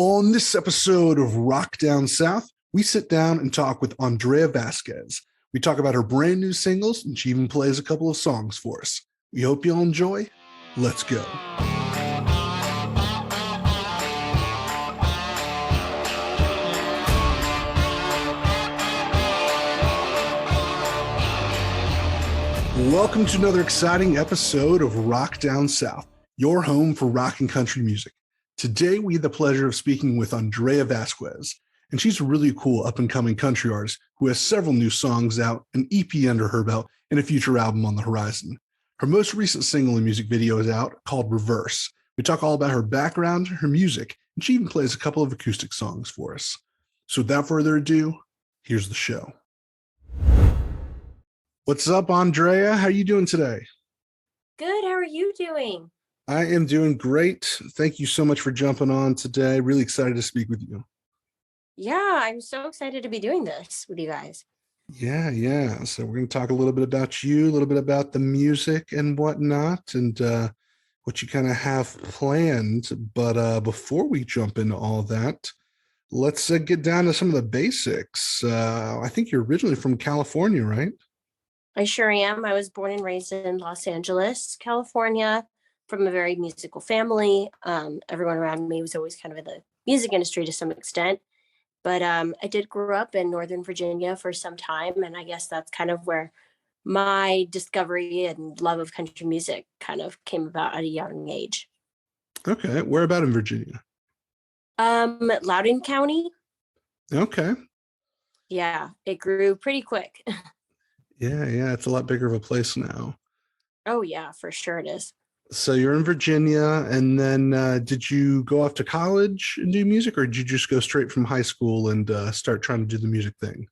On this episode of Rock Down South, we sit down and talk with Andrea Vasquez. We talk about her brand new singles, and she even plays a couple of songs for us. We hope you'll enjoy. Let's go. Welcome to another exciting episode of Rock Down South, your home for rock and country music. Today, we had the pleasure of speaking with Andrea Vasquez, and she's a really cool up-and-coming country artist who has several new songs out, an EP under her belt, and a future album on the horizon. Her most recent single and music video is out called Reverse. We talk all about her background, her music, and she even plays a couple of acoustic songs for us. So without further ado, here's the show. What's up, Andrea? How are you doing today? Good. How are you doing? I am doing great. Thank you so much for jumping on today. Really excited to speak with you. Yeah, I'm so excited to be doing this with you guys. Yeah. So we're going to talk a little bit about you, a little bit about the music and whatnot, and what you kind of have planned. But before we jump into all that, let's get down to some of the basics. I think you're originally from California, right? I sure am. I was born and raised in Los Angeles, California, from a very musical family. Everyone around me was always kind of in the music industry to some extent. But I did grow up in Northern Virginia for some time. And I guess that's kind of where my discovery and love of country music kind of came about at a young age. Okay. Where about in Virginia? Loudoun County. Okay. Yeah, it grew pretty quick. Yeah. It's a lot bigger of a place now. Oh, yeah, for sure it is. So you're in Virginia, and then did you go off to college and do music, or did you just go straight from high school and start trying to do the music thing?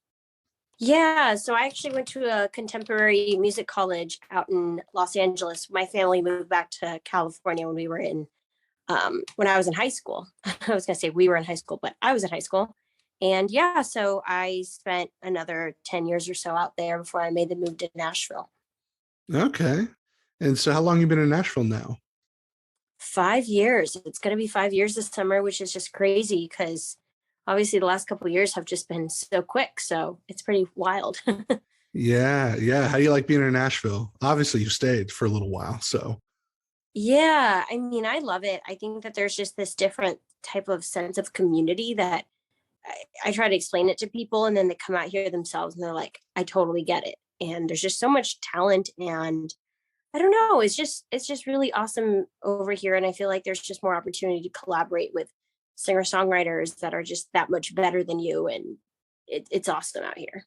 Yeah, so I actually went to a contemporary music college out in Los Angeles. My family moved back to California when we were when I was in high school. I was gonna say we were in high school, but I was in high school. And yeah, so I spent another 10 years or so out there before I made the move to Nashville. Okay. And so how long you been in Nashville now? 5 years. It's going to be 5 years this summer, which is just crazy because obviously the last couple of years have just been so quick. So it's pretty wild. Yeah. How do you like being in Nashville? Obviously, you stayed for a little while, so. Yeah, I mean, I love it. I think that there's just this different type of sense of community that I try to explain it to people, and then they come out here themselves and they're like, I totally get it. And there's just so much talent, and I don't know, it's just really awesome over here. And I feel like there's just more opportunity to collaborate with singer-songwriters that are just that much better than you. And it's awesome out here.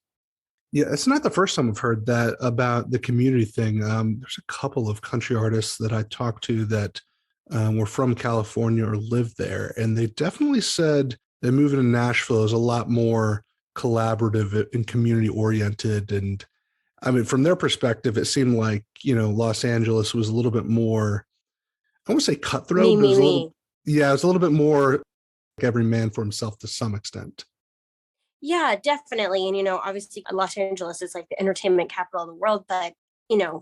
Yeah, it's not the first time I've heard that about the community thing. There's a couple of country artists that I talked to that were from California or lived there, and they definitely said that moving to Nashville is a lot more collaborative and community oriented. And I mean, from their perspective, it seemed like, Los Angeles was a little bit more, I won't say cutthroat, but it was a little, yeah, it was a little bit more like every man for himself to some extent. Yeah, definitely. And, obviously Los Angeles is like the entertainment capital of the world, but,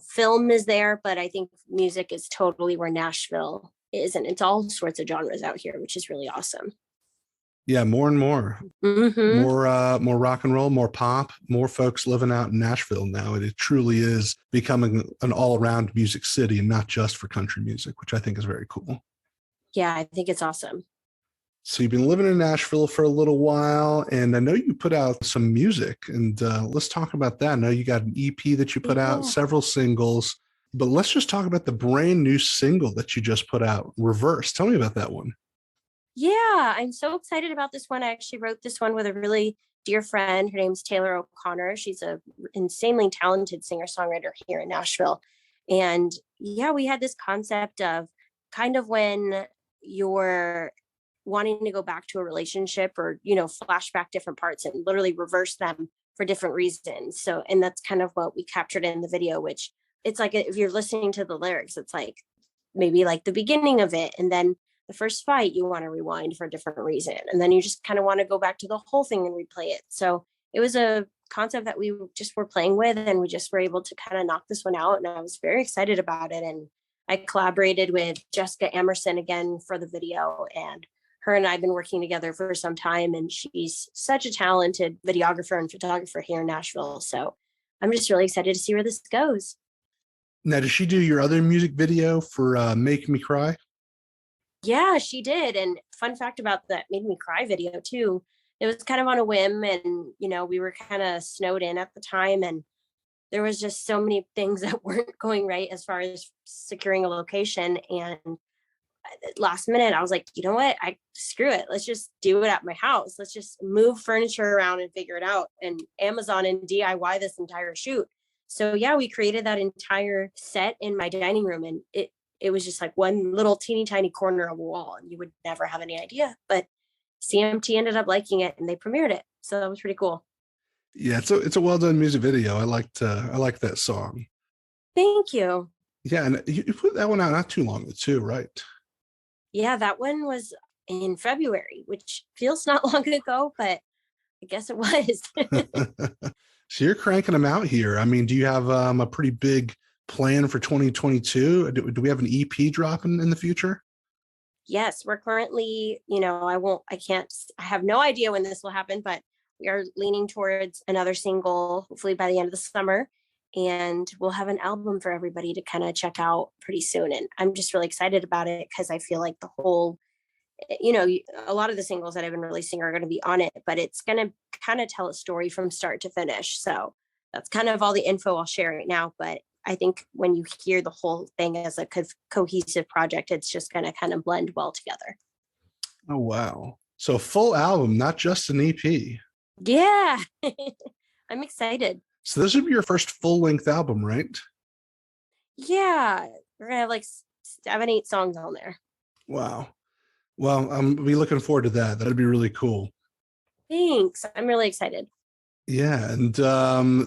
film is there. But I think music is totally where Nashville is. And it's all sorts of genres out here, which is really awesome. Yeah, more and more. Mm-hmm. More rock and roll, more pop, more folks living out in Nashville now. It truly is becoming an all-around music city and not just for country music, which I think is very cool. Yeah, I think it's awesome. So you've been living in Nashville for a little while, and I know you put out some music, and let's talk about that. I know you got an EP that you put out, several singles, but let's just talk about the brand new single that you just put out, Reverse. Tell me about that one. Yeah, I'm so excited about this one. I actually wrote this one with a really dear friend. Her name's Taylor O'Connor. She's a insanely talented singer-songwriter here in Nashville. And yeah, we had this concept of kind of when you're wanting to go back to a relationship or, flashback different parts and literally reverse them for different reasons. So, and that's kind of what we captured in the video, which it's like, if you're listening to the lyrics, it's like maybe like the beginning of it. And then the first fight, you want to rewind for a different reason. And then you just kind of want to go back to the whole thing and replay it. So it was a concept that we just were playing with, and we just were able to kind of knock this one out. And I was very excited about it. And I collaborated with Jessica Emerson again for the video, and her and I have been working together for some time, and she's such a talented videographer and photographer here in Nashville. So I'm just really excited to see where this goes. Now, did she do your other music video for Make Me Cry? Yeah, she did. And fun fact about that Made Me Cry video too, it was kind of on a whim, and we were kind of snowed in at the time, and there was just so many things that weren't going right as far as securing a location. And last minute, I was like, you know what? Screw it. Let's just do it at my house. Let's just move furniture around and figure it out, and Amazon and DIY this entire shoot. So yeah, we created that entire set in my dining room, and it was just like one little teeny tiny corner of a wall, and you would never have any idea. But CMT ended up liking it, and they premiered it. So that was pretty cool. Yeah, it's a well done music video. I like that song. Thank you. Yeah, and you put that one out not too long ago too, right? Yeah, that one was in February, which feels not long ago, but I guess it was. So you're cranking them out here. I mean, do you have a pretty big plan for 2022? Do we have an EP dropping in the future? Yes, we're currently, I have no idea when this will happen, but we are leaning towards another single, hopefully by the end of the summer. And we'll have an album for everybody to kind of check out pretty soon. And I'm just really excited about it because I feel like the whole, a lot of the singles that I've been releasing are going to be on it, but it's going to kind of tell a story from start to finish. So that's kind of all the info I'll share right now. But I think when you hear the whole thing as a cohesive project, it's just going to kind of blend well together. Oh, wow. So a full album, not just an EP. Yeah. I'm excited. So this would be your first full-length album, right? Yeah. We're going to have like 7-8 songs on there. Wow. Well, I'm be looking forward to that. That'd be really cool. Thanks. I'm really excited. Yeah. And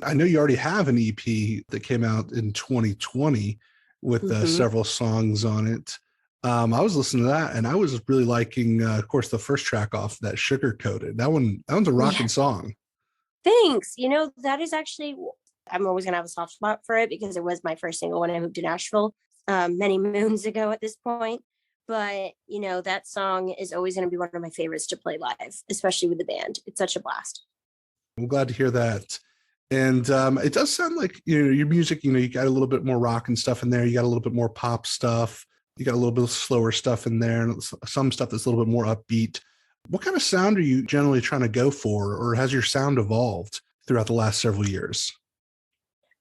I know you already have an EP that came out in 2020 with several songs on it. I was listening to that, and I was really liking, of course, the first track off, that Sugar Coated. That one's a rocking song. Thanks. That is actually, I'm always going to have a soft spot for it because it was my first single when I moved to Nashville many moons ago at this point. But, that song is always going to be one of my favorites to play live, especially with the band. It's such a blast. I'm glad to hear that. And it does sound like, your music, you got a little bit more rock and stuff in there. You got a little bit more pop stuff. You got a little bit of slower stuff in there, and some stuff that's a little bit more upbeat. What kind of sound are you generally trying to go for, or has your sound evolved throughout the last several years?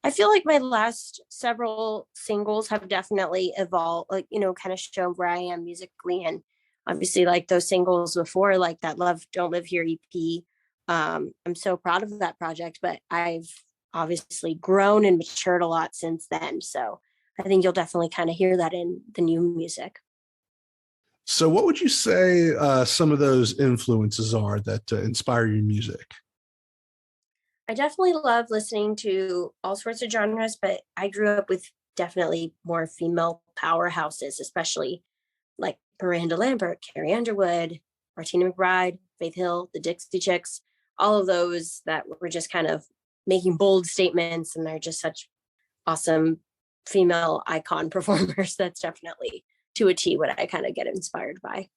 I feel like my last several singles have definitely evolved, kind of shown where I am musically. And obviously, like those singles before, like that Love Don't Live Here EP, I'm so proud of that project, but I've obviously grown and matured a lot since then. So I think you'll definitely kind of hear that in the new music. So what would you say some of those influences are that inspire your music? I definitely love listening to all sorts of genres, but I grew up with definitely more female powerhouses, especially like Miranda Lambert, Carrie Underwood, Martina McBride, Faith Hill, the Dixie Chicks, all of those that were just kind of making bold statements, and they're just such awesome female icon performers. That's definitely to a T what I kind of get inspired by.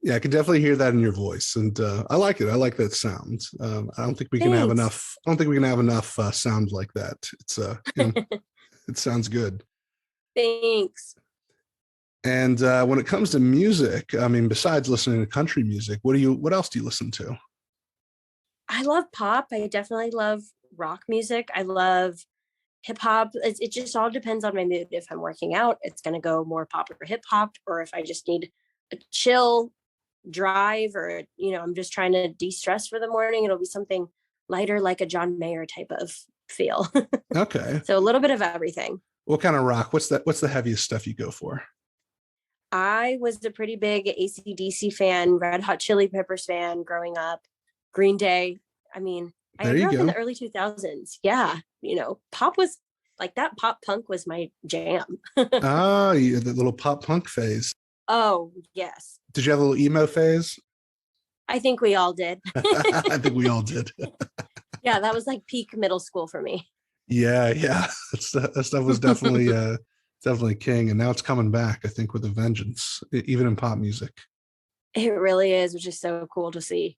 Yeah, I can definitely hear that in your voice, and I like it. I like that sound. I don't think we can have enough. I don't think we can have enough sound like that. It's it sounds good. Thanks. And when it comes to music, I mean, besides listening to country music, what else do you listen to? I love pop. I definitely love rock music. I love hip hop. It just all depends on my mood. If I'm working out, it's going to go more pop or hip hop, or if I just need a chill drive, or I'm just trying to de-stress for the morning, it'll be something lighter, like a John Mayer type of feel. Okay. So a little bit of everything. What kind of rock? What's the heaviest stuff you go for? I was a pretty big AC/DC fan, Red Hot Chili Peppers fan growing up, Green Day. I mean, I grew up in the early 2000s. Yeah. Pop was like that. Pop punk was my jam. Ah, the little pop punk phase. Oh, yes. Did you have a little emo phase? I think we all did. I think we all did. Yeah, that was like peak middle school for me. Yeah. That stuff was definitely king, and now it's coming back, I think, with a vengeance, even in pop music. It really is, which is so cool to see.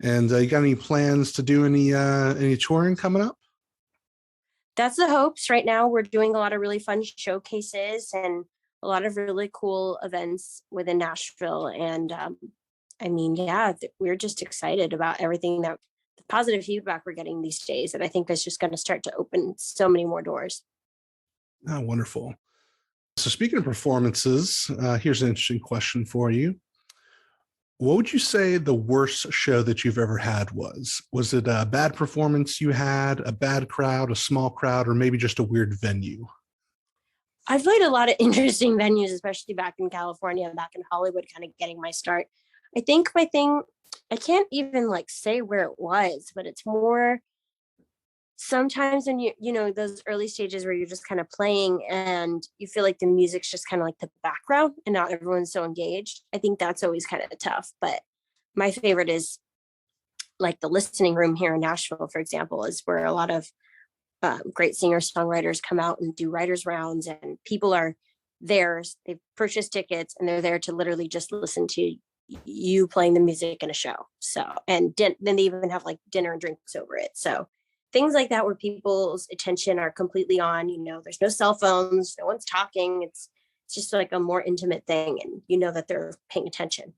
And you got any plans to do any touring coming up? That's the hopes. Right now, we're doing a lot of really fun showcases and a lot of really cool events within Nashville. And I mean, yeah, we're just excited about everything that the positive feedback we're getting these days. And I think that's just going to start to open so many more doors. Oh, wonderful. So speaking of performances, here's an interesting question for you. What would you say the worst show that you've ever had was? Was it a bad performance you had, a bad crowd, a small crowd, or maybe just a weird venue? I've played a lot of interesting venues, especially back in California, back in Hollywood, kind of getting my start. I think my thing, I can't even like say where it was, but it's more sometimes when you know, those early stages where you're just kind of playing and you feel like the music's just kind of like the background and not everyone's so engaged. I think that's always kind of tough. But my favorite is like the listening room here in Nashville, for example, is where a lot of great singer songwriters come out and do writers rounds, and people are there. They've purchased tickets and they're there to literally just listen to you playing the music in a show. So, and then they even have like dinner and drinks over it. So things like that where people's attention are completely on, you know, there's no cell phones, no one's talking. It's just like a more intimate thing, and you know that they're paying attention.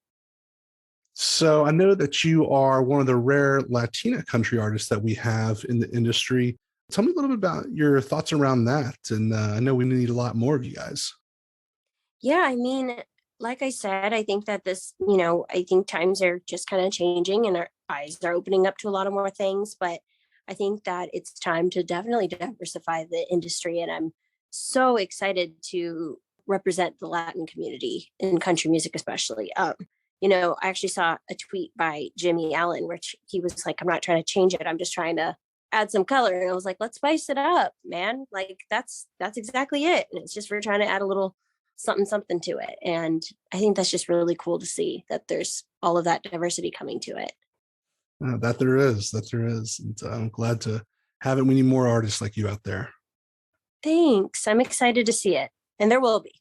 So I know that you are one of the rare Latina country artists that we have in the industry. Tell me a little bit about your thoughts around that. And I know we need a lot more of you guys. Yeah, I mean, like I said, I think that this, you know, I think times are just kind of changing and our eyes are opening up to a lot of more things. But I think that it's time to definitely diversify the industry. And I'm so excited to represent the Latin community in country music, especially. You know, I actually saw a tweet by Jimmy Allen, which he was like, I'm not trying to change it. I'm just trying to add some color. And I was like, let's spice it up, man. Like that's exactly it. And it's just we're trying to add a little something to it. And I think that's just really cool to see that there's all of that diversity coming to it. That there is, that there is. And I'm glad to have it. We need more artists like you out there. Thanks. I'm excited to see it. And there will be.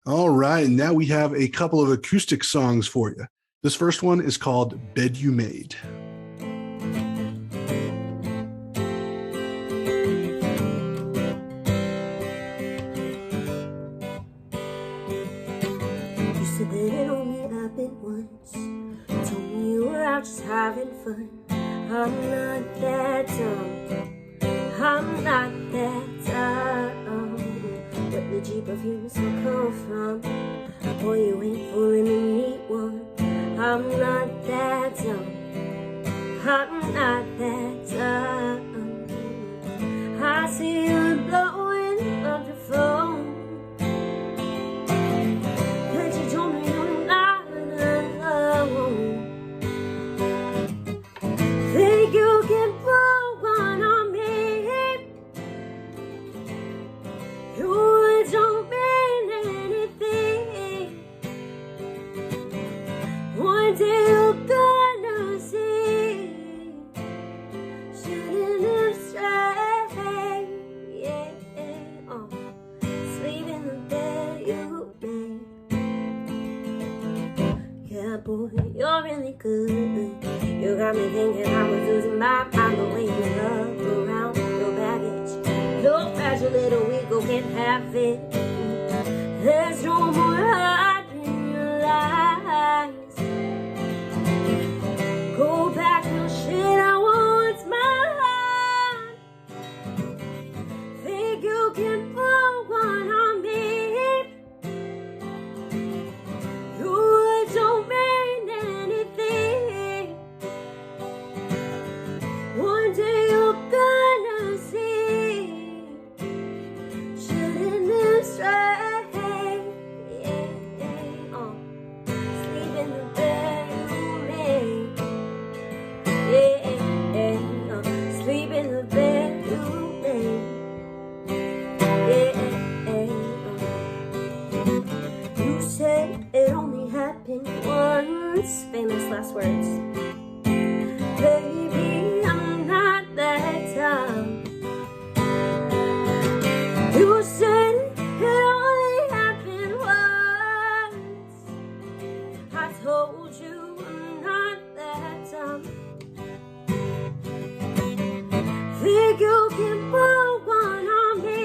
All right. Now we have a couple of acoustic songs for you. This first one is called Bed You Made. You said that it only happened once. You told me you were out just having fun. I'm not that dumb. I'm not that dumb. Where the G perfumes will come from. Boy, you ain't fooling a neat one. I'm not that dumb. I'm not that dumb. I see you blowing up your phone. Boy, you're really good. You got me thinking I was losing my mind the way you look around. No baggage, no fragile little ego can't have it. There's no more hide in your lies. Go back, no shit, I want mine. Think you can put one on me. You don't mean anything. One day you're gonna see. Shouldn't live straight. Sleep in the bed you made. Sleep in the bed you made. You said it only happened once. Famous last words. Baby, I'm not that dumb. You said it only happened once. told you I'm not that dumb. Think you can put one on me.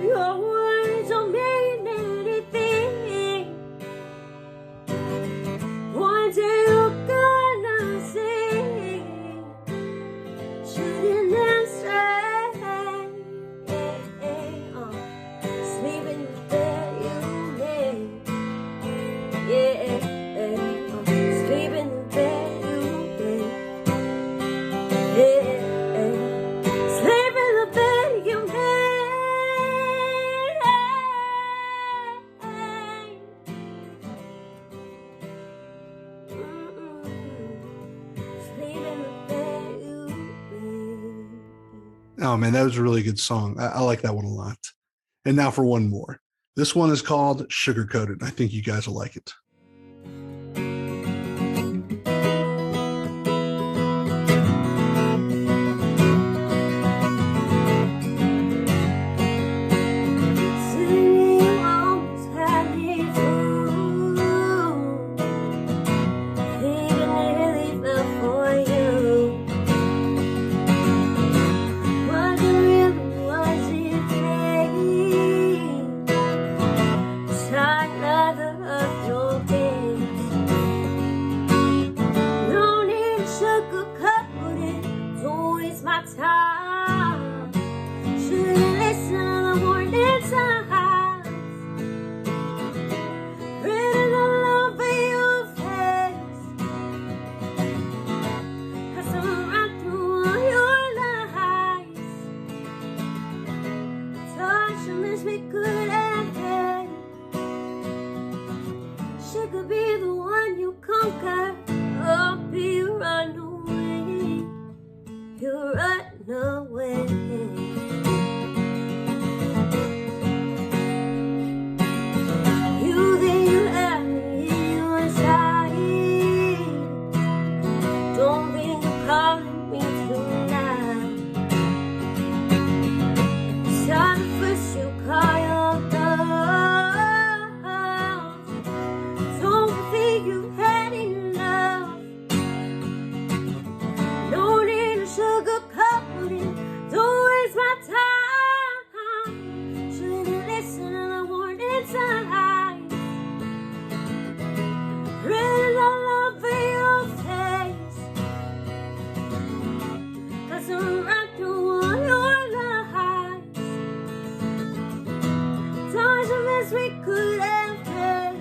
Your words don't mean anything. One day you're gonna see. Shooting and straight. Sleep in the bed you made. Sleep in the bed you made. Sleep in the bed you made. Sleep in the bed you made. Oh man, that was a really good song. I like that one a lot. And now for one more. This one is called Sugar Coated. I think you guys will like it. You almost had me fooled. Thinking it really fell for you. What it really was it fake? Shot another of your days. No need to sugarcoat it. Don't waste my time. Shouldn't listen to the warning signs. Written all over your face. Cause I'm right through all your lies. Touch and miss me good and bad. She could be the one you conquer. I'll be your runaway. You run away. You think you have me inside. Don't think you're calling me tonight. Saw the first you call your thoughts. Don't think you had enough. No need to sugarcoat it. Don't waste my time. Shouldn't listen to the warning signs. Written all over your face. Cause I'm right through all your lies. Times you miss we could have had.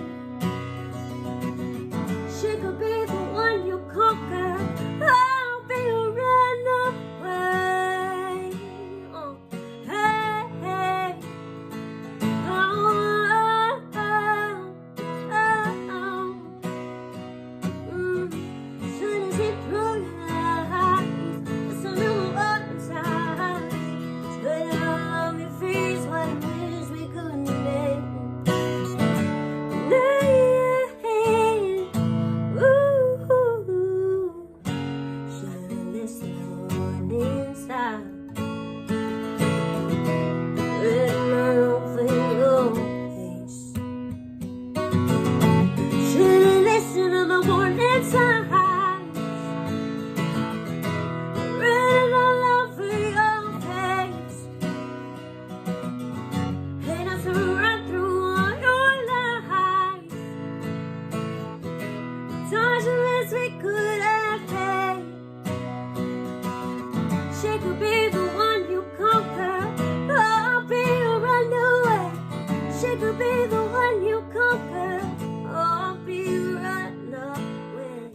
She could be the one you conquer. I'll be a runaway. Hey, hey. Oh, oh, oh, oh. Shouldn't see through your eyes. It's a new upside. Should I love your face? What I wish we could make. Ooh, should've listened to the warning sign. Written all over your face. Should've listened to the warning signs. Written all over your face. And I threw right through all your lies. Times you miss we could have had. She could be the one you conquer. I'll be a runaway. She could be the one you conquer. I'll be a runaway.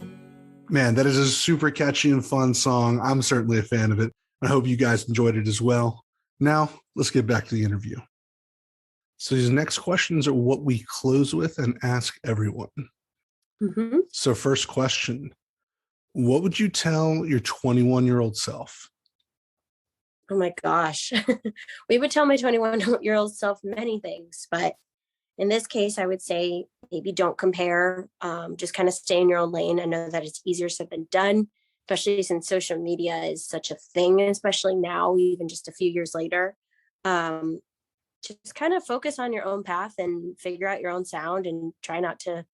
Man, that is a super catchy and fun song. I'm certainly a fan of it. I hope you guys enjoyed it as well. Now, let's get back to the interview. So these next questions are what we close with and ask everyone. Mm-hmm. So first question, what would you tell your 21-year-old self? Oh my gosh. We would tell my 21-year-old self many things, but in this case, I would say maybe don't compare, just kind of stay in your own lane. I know that it's easier said than done, especially since social media is such a thing, especially now, even just a few years later. just kind of focus on your own path and figure out your own sound and try not to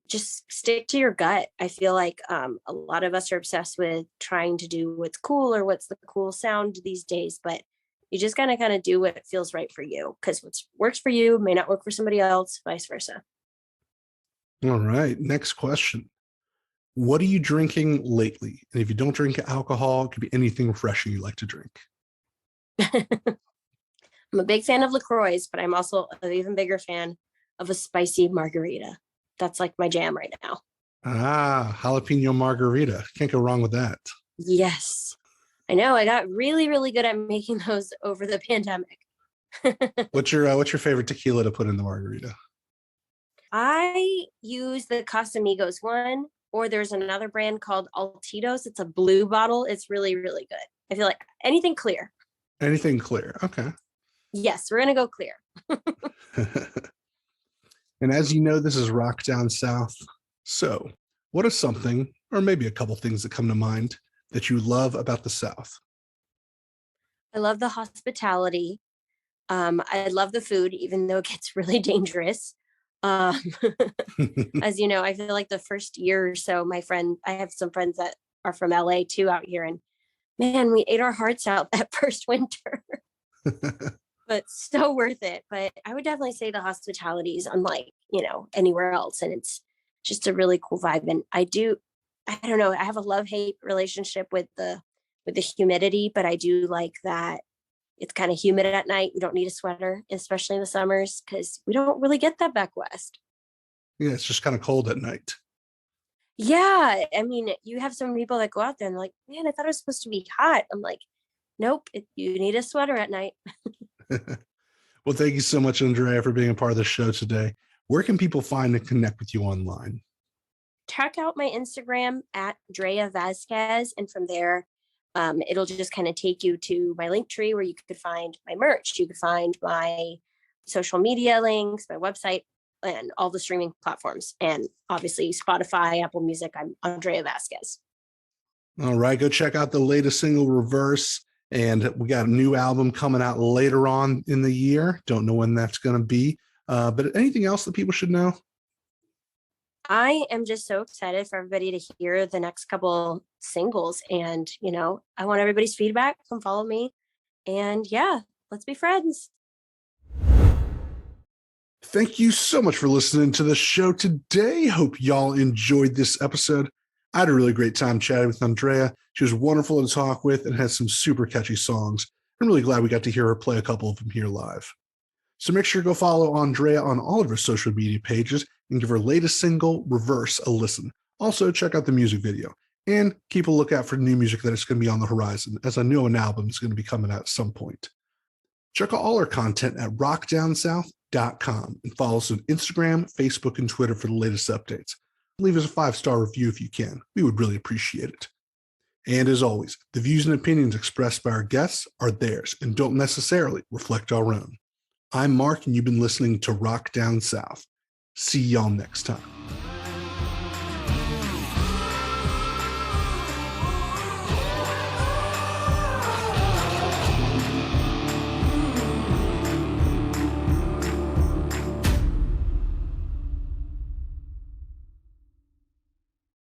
just stick to your gut. I feel like a lot of us are obsessed with trying to do what's cool or what's the cool sound these days, but you just gotta kind of do what feels right for you because what works for you may not work for somebody else, vice versa. All right. Next question. What are you drinking lately? And if you don't drink alcohol, it could be anything refreshing you like to drink. I'm a big fan of LaCroix, but I'm also an even bigger fan of a spicy margarita. That's like my jam right now. Ah, jalapeno margarita. Can't go wrong with that. Yes. I know. I got really, really good at making those over the pandemic. What's your favorite tequila to put in the margarita? I use the Casamigos one, or there's another brand called Altitos. It's a blue bottle. It's really, really good. I feel like anything clear. Anything clear. Okay. Yes, we're going to go clear. And as you know, this is Rock Down South. So, what is something, or maybe a couple things that come to mind, that you love about the South? I love the hospitality. I love the food, even though it gets really dangerous. Um, as you know, I feel like the first year or so, I have some friends that are from LA too out here, and man, we ate our hearts out that first winter, but so worth it. But I would definitely say the hospitality is unlike, anywhere else. And it's just a really cool vibe. And I don't know, I have a love-hate relationship with the humidity, but I do like that it's kind of humid at night. You don't need a sweater, especially in the summers, because we don't really get that back west. Yeah, it's just kind of cold at night. Yeah. I mean, you have some people that go out there and like, man, I thought it was supposed to be hot. I'm like, nope, you need a sweater at night. Well, thank you so much, Andrea, for being a part of the show today. Where can people find and connect with you online? Check out my Instagram at Andrea Vasquez. And from there, it'll just kind of take you to my link tree where you could find my merch. You could find my social media links, my website, and all the streaming platforms. And obviously Spotify, Apple Music. I'm Andrea Vasquez. All right, go check out the latest single, Reverse. And we got a new album coming out later on in the year. Don't know when that's going to be. But anything else that people should know? I am just so excited for everybody to hear the next couple singles. And, I want everybody's feedback. Come follow me. And yeah, let's be friends. Thank you so much for listening to the show today. Hope y'all enjoyed this episode. I had a really great time chatting with Andrea. She was wonderful to talk with and has some super catchy songs. I'm really glad we got to hear her play a couple of them here live. So make sure to go follow Andrea on all of her social media pages and give her latest single, Reverse, a listen. Also, check out the music video and keep a lookout for new music that is going to be on the horizon, as I know an album is going to be coming out at some point. Check out all our content at rockdownsouth.com and follow us on Instagram, Facebook, and Twitter for the latest updates. Leave us a 5-star review if you can. We would really appreciate it. And as always, the views and opinions expressed by our guests are theirs and don't necessarily reflect our own. I'm Mark, and you've been listening to Rock Down South. See y'all next time.